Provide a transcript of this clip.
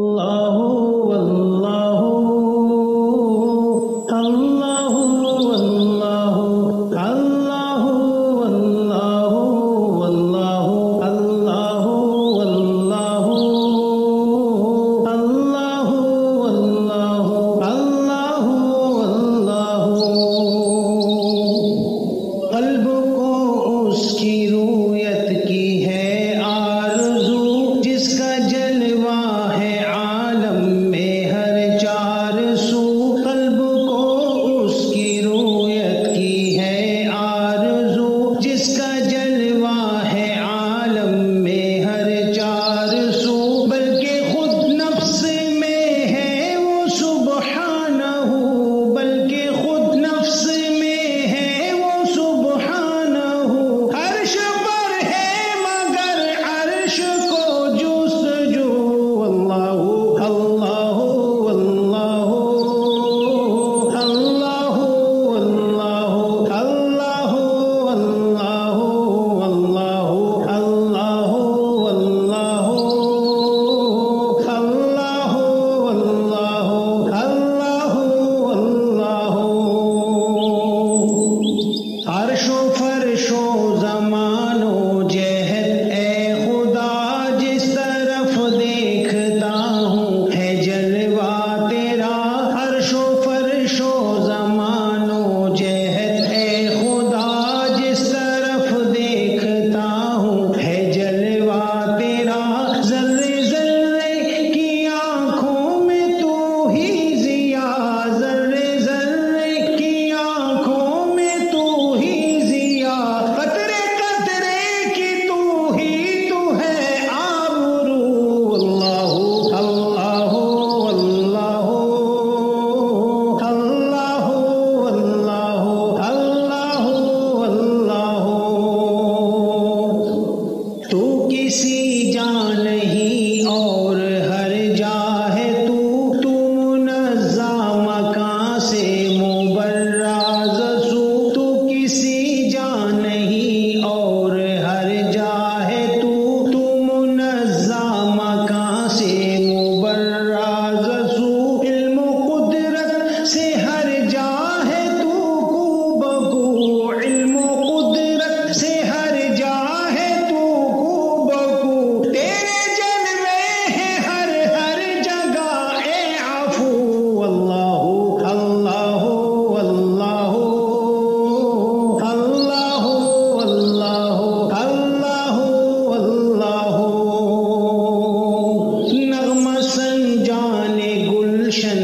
اللہ اللہ اللہ اللہ اللہ اللہ اللہ اللہ اللہ اللہ اللہ اللہ قلب کو اس کی رویت کی ہے آرزو، جس کا جلوہ ہے عالم میں ہر چار سو۔ قلب کو اس کی رویت کی ہے آرزو، جس کا جلوہ ہے عالم میں ہر چار سو۔ بلکہ خود نفس میں ہے وہ سبحانہ، بلکہ خود نفس میں ہے وہ سبحانہ۔ عرش پر ہے مگر عرش کو جستجو، اللہ اللہ اللہ اللہ اللہ اللہ اللہ اللہ اللہ اللہ عرش و فرش و زمان و جہت اے خدا، جس طرف دیکھتا ہوں ہے جلوہ تیرا۔ عرش و فرش و زمان و جہت اے خدا، جس طرف دیکھتا ہوں ہے جلوہ تیرا۔ ذرے ذرے کی آنکھوں میں تو ہی ضیا، ذرے ذرے کی آنکھوں میں تو ہی ضیا، قطرے قطرے کی تو ہی تو ہے آبرو، اللہ اللہ اللہ اللہ اللہ اللہ اللہ۔ تو کسی جا نہیں اور ہر جا ہے تو منزہ مکان سے مبرز سو۔ تو کسی جا نہیں اور ہر جا ہے تو منزہ مکان سے مبرز سو۔ علم و قدرت سے ہر جا ہے تو کو بکو، علم و قدرت سے ہر جا ہے تو کو بکو۔ تیرے جلوے ہیں ہر جگہ اے عفو، اللہ اللہ اللہ اللہ اللہ اللہ اللہ۔ نغمہ سنجان گلشن